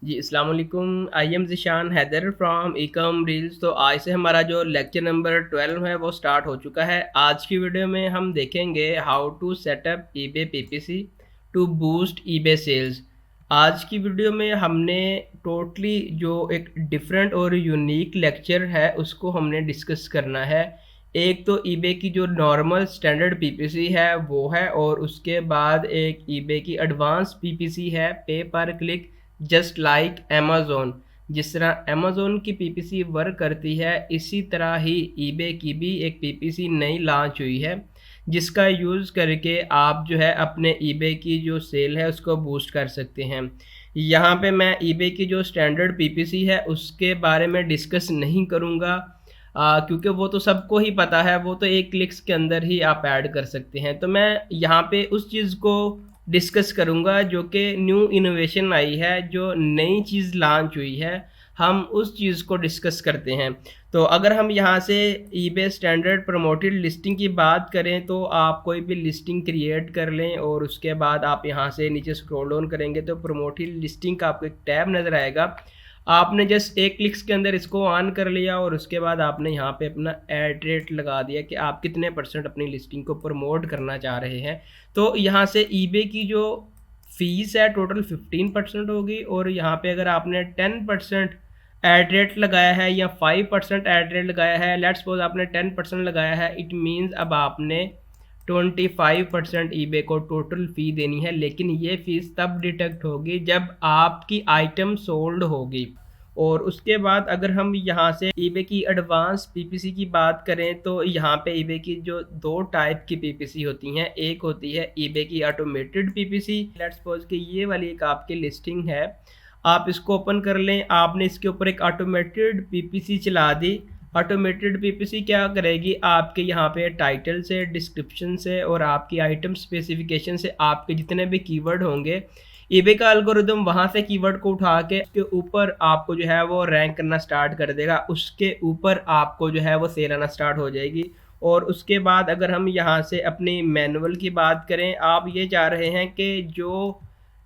जी, अस्सलाम वालेकुम। I am Zeeshan Haider from Ecom Reels. तो आज से हमारा जो लेक्चर नंबर 12 है वो स्टार्ट हो चुका है। आज की वीडियो में हम देखेंगे how to setup eBay PPC to boost eBay sales. आज की वीडियो में हमने टोटली जो एक डिफरेंट और यूनिक लेक्चर है उसको हमने डिस्कस करना है। एक तो ईबे की जो नॉर्मल स्टैंडर्ड पीपीसी है वो है, और उसके बाद एक ईबे की एडवांस पीपीसी है, पे पर क्लिक, जस्ट लाइक अमेज़न। जिस तरह अमेज़न की पीपीसी वर्क करती है इसी तरह ही ईबे की भी एक पीपीसी नई लॉन्च हुई है, जिसका यूज़ करके आप जो है अपने ईबे की जो सेल है उसको बूस्ट कर सकते हैं। यहाँ पे मैं ईबे की जो स्टैंडर्ड पीपीसी है उसके बारे में डिस्कस नहीं करूँगा, क्योंकि वो तो सबको ही पता है, वो तो एक क्लिक्स के अंदर ही आप ऐड कर सकते हैं। तो मैं यहाँ पे उस चीज़ को डिस्कस करूँगा जो कि न्यू इनोवेशन आई है, जो नई चीज़ लॉन्च हुई है, हम उस चीज़ को डिस्कस करते हैं। तो अगर हम यहाँ से ईबे स्टैंडर्ड प्रमोटेड लिस्टिंग की बात करें तो आप कोई भी लिस्टिंग क्रिएट कर लें और उसके बाद आप यहाँ से नीचे स्क्रॉल डाउन करेंगे तो प्रमोटेड लिस्टिंग का आपको एक टैब नज़र आएगा। आपने जस्ट एक क्लिक्स के अंदर इसको ऑन कर लिया और उसके बाद आपने यहाँ पे अपना ऐड रेट लगा दिया कि आप कितने परसेंट अपनी लिस्टिंग को प्रमोट करना चाह रहे हैं। तो यहाँ से ईबे की जो फीस है टोटल 15% होगी, और यहाँ पे अगर आपने 10% ऐड रेट लगाया है या 5% ऐड रेट लगाया है, लेट्स सपोज आपने 10% लगाया है, इट मीन्स अब आपने 25% ईबे को टोटल फ़ी देनी है। लेकिन ये फ़ीस तब डिटेक्ट होगी जब आपकी आइटम सोल्ड होगी। और उसके बाद अगर हम यहाँ से ईबे की एडवांस पीपीसी की बात करें तो यहाँ पे ईबे की जो दो टाइप की पीपीसी होती हैं, एक होती है ईबे की ऑटोमेटेड पीपीसी। लेट्स सपोज कि ये वाली एक आपकी लिस्टिंग है, आप इसको ओपन कर लें, आपने इसके ऊपर एक ऑटोमेटेड पीपीसी चला दी। ऑटोमेटेड पीपीसी क्या करेगी, आपके यहाँ पे टाइटल से, डिस्क्रिप्शन से और आपकी आइटम स्पेसिफिकेशन से आपके जितने भी कीवर्ड होंगे, ईबे का एल्गोरिदम वहाँ से कीवर्ड को उठा के उसके ऊपर आपको जो है वो रैंक करना स्टार्ट कर देगा, उसके ऊपर आपको जो है वो सेल आना स्टार्ट हो जाएगी। और उसके बाद अगर हम यहाँ से अपनी मैनुअल की बात करें, आप ये चाह रहे हैं कि जो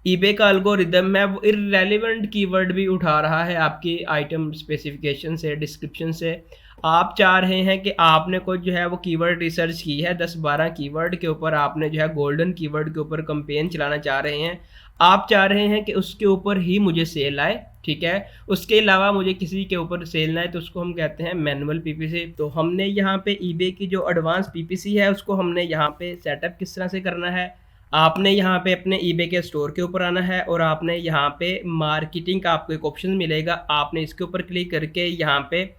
ईबे का एल्गोरिदम है वो इररेलेवेंट कीवर्ड भी उठा रहा है आपकी आइटम स्पेसिफिकेशन से, डिस्क्रिप्शन से। आप चाह रहे हैं कि आपने कोई जो है वो कीवर्ड रिसर्च की है, 10-12 कीवर्ड के ऊपर आपने जो है गोल्डन कीवर्ड के ऊपर कैंपेन चलाना चाह रहे हैं। आप चाह रहे हैं कि उसके ऊपर ही मुझे सेल आए, ठीक है, उसके अलावा मुझे किसी के ऊपर सेल ना आए, तो उसको हम कहते हैं मैनुअल पीपीसी। तो हमने यहाँ पे ईबे की जो एडवांस पीपीसी है उसको हमने यहाँ पे सेटअप किस तरह से करना है, आपने यहाँ पे अपने ईबे के स्टोर के ऊपर आना है और आपने यहाँ पे मार्केटिंग का आपको एक ऑप्शन मिलेगा, आपने इसके ऊपर क्लिक करके यहाँ पे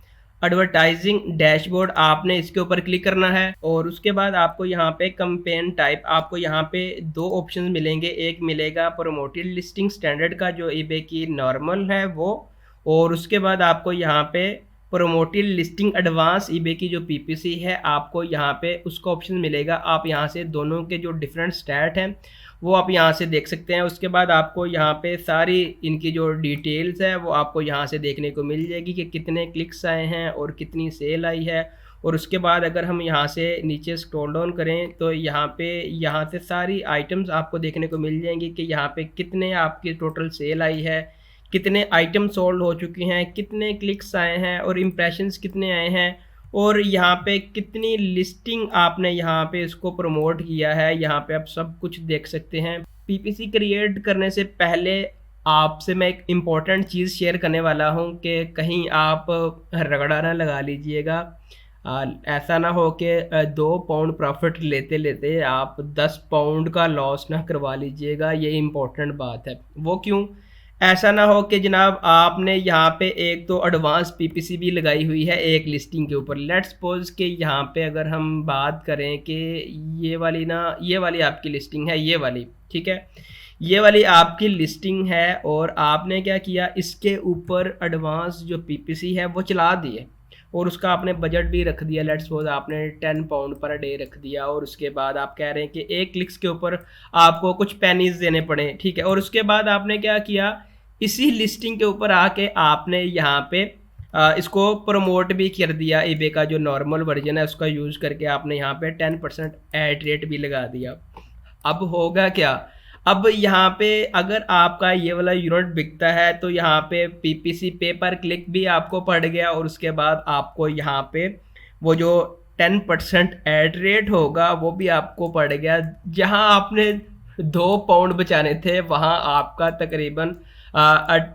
एडवर्टाइजिंग डैशबोर्ड आपने इसके ऊपर क्लिक करना है। और उसके बाद आपको यहाँ पे कैंपेन टाइप, आपको यहाँ पे दो ऑप्शन मिलेंगे, एक मिलेगा प्रमोटेड लिस्टिंग स्टैंडर्ड का जो ईबे की नॉर्मल है वो, और उसके बाद आपको यहाँ पे प्रमोटेड लिस्टिंग एडवांस ईबे की जो पीपीसी है आपको यहाँ पे उसका ऑप्शन मिलेगा। आप यहाँ से दोनों के जो डिफरेंट स्टैट हैं वो आप यहाँ से देख सकते हैं। उसके बाद आपको यहाँ पे सारी इनकी जो डिटेल्स है वो आपको यहाँ से देखने को मिल जाएगी कि कितने क्लिक्स आए हैं और कितनी सेल आई है। और उसके बाद अगर हम यहाँ से नीचे स्क्रॉल डाउन करें तो यहाँ से सारी आइटम्स आपको देखने को मिल जाएंगी कि यहाँ पे कितने आपकी टोटल सेल आई है, कितने आइटम सोल्ड हो चुके हैं, कितने क्लिक्स आए हैं और इम्प्रेशंस कितने आए हैं, और यहाँ पे कितनी लिस्टिंग आपने यहाँ पे इसको प्रमोट किया है, यहाँ पे आप सब कुछ देख सकते हैं। पीपीसी क्रिएट करने से पहले आपसे मैं एक इम्पॉर्टेंट चीज़ शेयर करने वाला हूँ कि कहीं आप रगड़ा ना लगा लीजिएगा। ऐसा ना हो कि 2 पाउंड प्रॉफिट लेते लेते आप 10 पाउंड का लॉस ना करवा लीजिएगा, ये इम्पोर्टेंट बात है। वो क्यों? ऐसा ना हो कि जनाब आपने यहाँ पे एक तो एडवांस पीपीसी भी लगाई हुई है एक लिस्टिंग के ऊपर। लेट्स सपोज कि यहाँ पे अगर हम बात करें कि ये वाली आपकी लिस्टिंग है, ये वाली, ठीक है, ये वाली आपकी लिस्टिंग है और आपने क्या किया, इसके ऊपर एडवांस जो पीपीसी है वो चला दिए और उसका आपने बजट भी रख दिया। लेट्स सपोज आपने 10 पाउंड पर डे रख दिया और उसके बाद आप कह रहे हैं कि एक क्लिक्स के ऊपर आपको कुछ पेनीज देने पड़े, ठीक है। और उसके बाद आपने क्या किया, इसी लिस्टिंग के ऊपर आके आपने यहाँ पे इसको प्रमोट भी कर दिया, ईबे का जो नॉर्मल वर्जन है उसका यूज़ करके आपने यहाँ पे 10% ऐड रेट भी लगा दिया। अब होगा क्या, अब यहाँ पे अगर आपका ये वाला यूनिट बिकता है तो यहाँ पे पीपीसी पे पर क्लिक भी आपको पड़ गया, और उसके बाद आपको यहाँ पे वो जो 10% एड रेट होगा वो भी आपको पड़ गया। जहाँ आपने 2 पाउंड बचाने थे वहाँ आपका तकरीबन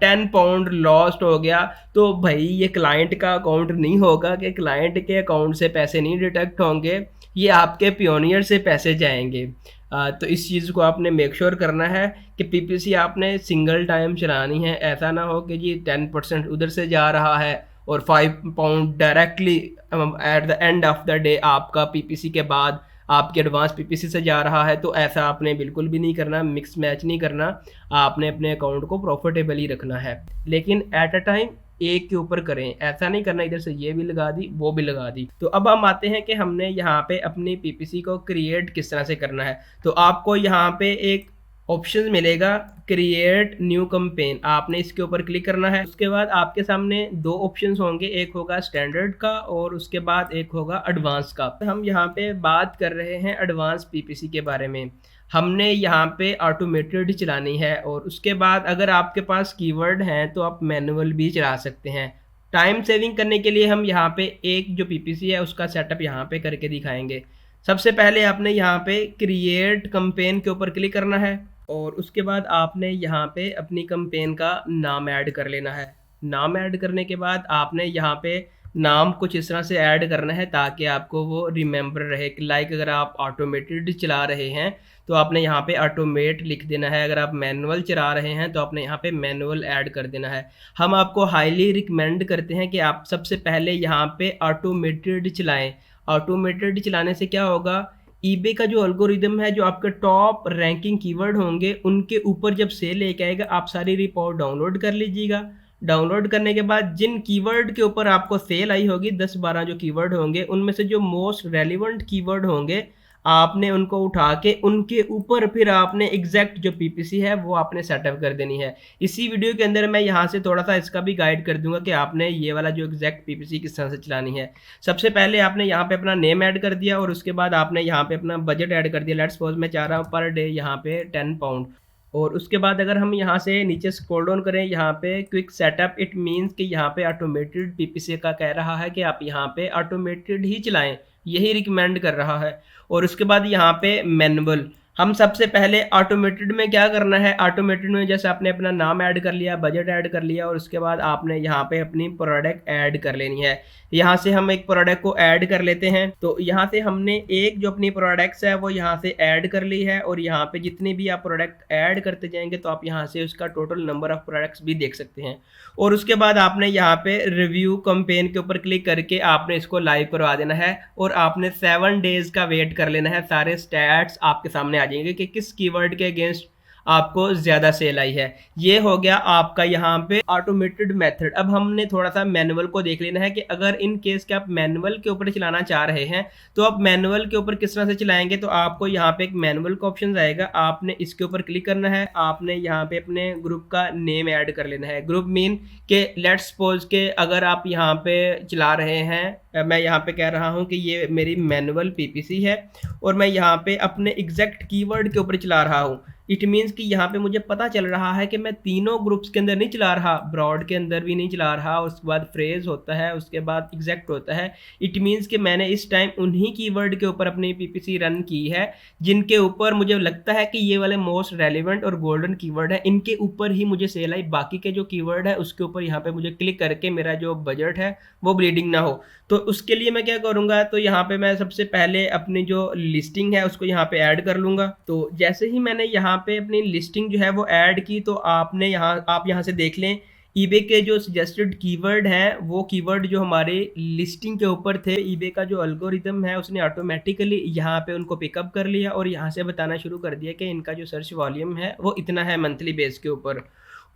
10 पाउंड लॉस्ट हो गया। तो भाई ये क्लाइंट का अकाउंट नहीं होगा कि क्लाइंट के अकाउंट से पैसे नहीं डिडक्ट होंगे, ये आपके पियोनियर से पैसे जाएंगे। तो इस चीज़ को आपने मेक श्योर करना है कि पीपीसी आपने सिंगल टाइम चलानी है। ऐसा ना हो कि जी 10% उधर से जा रहा है और 5 pound directly at the end of the day आपका पीपीसी के बाद आपके एडवांस पीपीसी से जा रहा है। तो ऐसा आपने बिल्कुल भी नहीं करना, मिक्स मैच नहीं करना। आपने अपने अकाउंट को प्रॉफिटेबल ही रखना है, लेकिन एट अ टाइम एक के ऊपर करें। ऐसा नहीं करना इधर से ये भी लगा दी वो भी लगा दी। तो अब हम आते हैं कि हमने यहाँ पे अपनी पीपीसी को क्रिएट किस तरह से करना है। तो आपको यहाँ पे एक ऑप्शन मिलेगा क्रिएट न्यू कैंपेन, आपने इसके ऊपर क्लिक करना है। उसके बाद आपके सामने 2 ऑप्शंस होंगे, एक होगा स्टैंडर्ड का और उसके बाद एक होगा एडवांस का। तो हम यहाँ पे बात कर रहे हैं एडवांस पीपीसी के बारे में। हमने यहाँ पे ऑटोमेटेड चलानी है, और उसके बाद अगर आपके पास कीवर्ड हैं तो आप मैनुअल भी चला सकते हैं। टाइम सेविंग करने के लिए हम यहाँ पे एक जो पीपीसी है उसका सेटअप यहाँ पे करके दिखाएंगे। सबसे पहले आपने यहाँ पे क्रिएट कैंपेन के ऊपर क्लिक करना है, और उसके बाद आपने यहाँ पे अपनी कैंपेन का नाम ऐड कर लेना है। नाम ऐड करने के बाद आपने यहाँ पे नाम कुछ इस तरह से ऐड करना है ताकि आपको वो रिमेंबर रहे। लाइक अगर आप ऑटोमेटेड चला रहे हैं तो आपने यहाँ पे ऑटोमेट लिख देना है, अगर आप मैनुअल चला रहे हैं तो आपने यहाँ पे मैनुअल ऐड कर देना है। हम आपको हाईली रिकमेंड करते हैं कि आप सबसे पहले यहाँ पे ऑटोमेटेड चलाएं। ऑटोमेटेड चलाने से क्या होगा, ईबे का जो एल्गोरिदम है, जो आपके टॉप रैंकिंग कीवर्ड होंगे उनके ऊपर जब सेल लेके आएगा, आप सारी रिपोर्ट डाउनलोड कर लीजिएगा। डाउनलोड करने के बाद जिन कीवर्ड के ऊपर आपको सेल आई होगी, 10-12 जो कीवर्ड होंगे उनमें से जो मोस्ट रेलिवेंट कीवर्ड होंगे आपने उनको उठा के उनके ऊपर फिर आपने एग्जैक्ट जो पीपीसी है वो आपने सेटअप कर देनी है। इसी वीडियो के अंदर मैं यहाँ से थोड़ा सा इसका भी गाइड कर दूंगा कि आपने ये वाला जो एग्जैक्ट पीपीसी किस तरह से चलानी है। सबसे पहले आपने यहाँ पे अपना नेम ऐड कर दिया, और उसके बाद आपने यहाँ पे अपना बजट ऐड कर दिया। लेट्स सपोज मैं चाह रहा हूँ पर डे यहाँ पे 10 पाउंड। और उसके बाद अगर हम यहाँ से नीचे स्क्रॉल डाउन करें, यहाँ पे क्विक सेटअप, इट मीन्स कि यहाँ पे ऑटोमेटेड पीपीसी का कह रहा है कि आप यहाँ पे ऑटोमेटेड ही चलाएं, यही रिकमेंड कर रहा है। और उसके बाद यहाँ पे मैनुअल, हम सबसे पहले ऑटोमेटेड में क्या करना है, ऑटोमेटेड में जैसे आपने अपना नाम ऐड कर लिया, बजट ऐड कर लिया, और उसके बाद आपने यहाँ पे अपनी प्रोडक्ट ऐड कर लेनी है। यहाँ से हम एक प्रोडक्ट को ऐड कर लेते हैं। तो यहाँ से हमने एक जो अपनी प्रोडक्ट्स है वो यहाँ से ऐड कर ली है, और यहाँ पे जितनी भी आप प्रोडक्ट ऐड करते जाएंगे तो आप यहाँ से उसका टोटल नंबर ऑफ प्रोडक्ट्स भी देख सकते हैं। और उसके बाद आपने यहाँ पे रिव्यू कैंपेन के ऊपर क्लिक करके आपने इसको लाइव करवा देना है, और आपने 7 डेज का वेट कर लेना है। सारे स्टैट्स आपके सामने आ जाएंगे कि किस कीवर्ड के अगेंस्ट आपको ज़्यादा सेल आई है। ये हो गया आपका यहाँ पे ऑटोमेटेड मेथड। अब हमने थोड़ा सा मैनुअल को देख लेना है कि अगर इन केस के आप मैनुअल के ऊपर चलाना चाह रहे हैं तो आप मैनुअल के ऊपर किस तरह से चलाएंगे। तो आपको यहाँ पे एक मैनुअल का ऑप्शन आएगा, आपने इसके ऊपर क्लिक करना है। आपने यहाँ पे अपने ग्रुप का नेम ऐड कर लेना है। ग्रुप मीन के लेट्स सपोज के अगर आप यहाँ पे चला रहे हैं, मैं यहाँ पे कह रहा हूँ कि ये मेरी मैनुअल पीपीसी है और मैं यहाँ पे अपने एग्जैक्ट कीवर्ड के ऊपर चला रहा हूँ। इट मीन्स कि यहाँ पे मुझे पता चल रहा है कि मैं तीनों ग्रुप्स के अंदर नहीं चला रहा, ब्रॉड के अंदर भी नहीं चला रहा, उसके बाद फ्रेज होता है, उसके बाद एग्जैक्ट होता है। इट मीन्स कि मैंने इस टाइम उन्हीं कीवर्ड के ऊपर अपनी पीपीसी रन की है जिनके ऊपर मुझे लगता है कि ये वाले मोस्ट रेलिवेंट और गोल्डन कीवर्ड है, इनके ऊपर ही मुझे सेल आई। बाकी के जो कीवर्ड है उसके ऊपर यहाँ पे मुझे क्लिक करके मेरा जो बजट है वो ब्लीडिंग ना हो। तो उसके लिए मैं क्या करूँगा, तो यहाँ पे मैं सबसे पहले अपनी जो लिस्टिंग है उसको यहाँ पे ऐड कर लूँगा। तो जैसे ही मैंने यहाँ पे अपनी लिस्टिंग जो है वो ऐड की, तो आपने आप यहाँ से देख लें ईबे के जो सजेस्टेड कीवर्ड हैं वो कीवर्ड जो हमारे लिस्टिंग के ऊपर थे, ईबे का जो एल्गोरिदम है उसने ऑटोमेटिकली यहाँ पे उनको पिकअप कर लिया और यहाँ से बताना शुरू कर दिया कि इनका जो सर्च वॉल्यूम है वो इतना है मंथली बेस के ऊपर।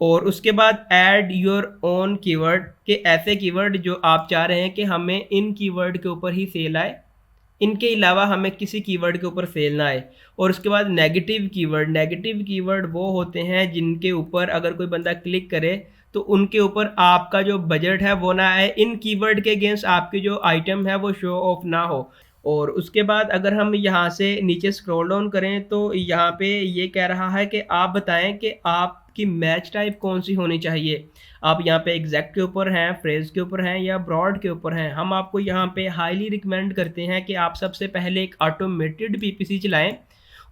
और उसके बाद ऐड योर ओन कीवर्ड के ऐसे कीवर्ड जो आप चाह रहे हैं कि हमें इन कीवर्ड के ऊपर ही सेल आए, इनके अलावा हमें किसी कीवर्ड के ऊपर सेल ना आए। और उसके बाद नेगेटिव कीवर्ड वो होते हैं जिनके ऊपर अगर कोई बंदा क्लिक करे तो उनके ऊपर आपका जो बजट है वो ना आए, इन कीवर्ड के अगेंस्ट आपकी जो आइटम है वो शो ऑफ ना हो। और उसके बाद अगर हम यहाँ से नीचे स्क्रॉल डाउन करें तो यहाँ पे ये कह रहा है कि आप बताएं कि आपकी मैच टाइप कौन सी होनी चाहिए। आप यहाँ पे एग्जैक्ट के ऊपर हैं, फ्रेज के ऊपर हैं या ब्रॉड के ऊपर हैं। हम आपको यहाँ पे हाईली रिकमेंड करते हैं कि आप सबसे पहले एक ऑटोमेटेड पीपीसी चलाएं,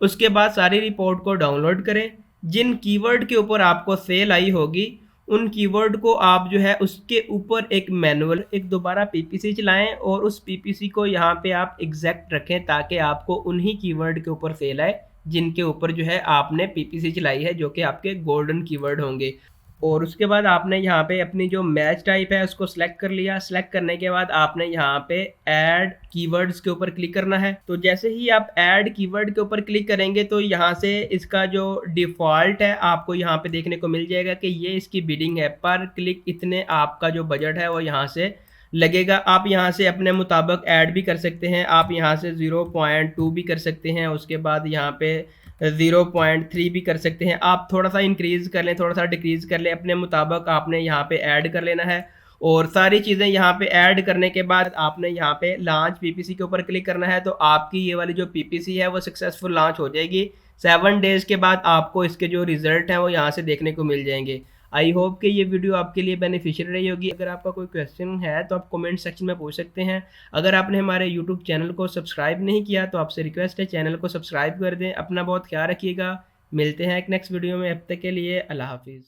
उसके बाद सारी रिपोर्ट को डाउनलोड करें। जिन कीवर्ड के ऊपर आपको सेल आई होगी उन कीवर्ड को आप जो है उसके ऊपर एक मैनुअल एक दोबारा पीपीसी चलाएं और उस पीपीसी को यहाँ पे आप एग्जैक्ट रखें ताकि आपको उन्हीं कीवर्ड के ऊपर सेल आए जिनके ऊपर जो है आपने पीपीसी चलाई है, जो कि आपके गोल्डन कीवर्ड होंगे। और उसके बाद आपने यहाँ पे अपनी जो मैच टाइप है उसको सिलेक्ट कर लिया। सिलेक्ट करने के बाद आपने यहाँ पे ऐड कीवर्ड्स के ऊपर क्लिक करना है। तो जैसे ही आप ऐड कीवर्ड के ऊपर क्लिक करेंगे तो यहाँ से इसका जो डिफ़ॉल्ट है आपको यहाँ पे देखने को मिल जाएगा कि ये इसकी बिडिंग है, पर क्लिक इतने आपका जो बजट है वो यहाँ से लगेगा। आप यहाँ से अपने मुताबिक ऐड भी कर सकते हैं, आप यहाँ से 0.2 भी कर सकते हैं, उसके बाद यहाँ पे 0.3 भी कर सकते हैं। आप थोड़ा सा इंक्रीज़ कर लें, थोड़ा सा डिक्रीज़ कर लें, अपने मुताबिक आपने यहाँ पे ऐड कर लेना है। और सारी चीज़ें यहाँ पे ऐड करने के बाद आपने यहाँ पे लॉन्च पीपीसी के ऊपर क्लिक करना है। तो आपकी ये वाली जो पीपीसी है वो सक्सेसफुल लॉन्च हो जाएगी। 7 डेज़ के बाद आपको इसके जो रिजल्ट हैं वो यहाँ से देखने को मिल जाएंगे। आई होप कि ये वीडियो आपके लिए बेनिफिशियल रही होगी। अगर आपका कोई क्वेश्चन है तो आप कमेंट सेक्शन में पूछ सकते हैं। अगर आपने हमारे यूट्यूब चैनल को सब्सक्राइब नहीं किया तो आपसे रिक्वेस्ट है चैनल को सब्सक्राइब कर दें। अपना बहुत ख्याल रखिएगा। मिलते हैं एक नेक्स्ट वीडियो में, अब तक के लिए अल्लाह हाफिज़।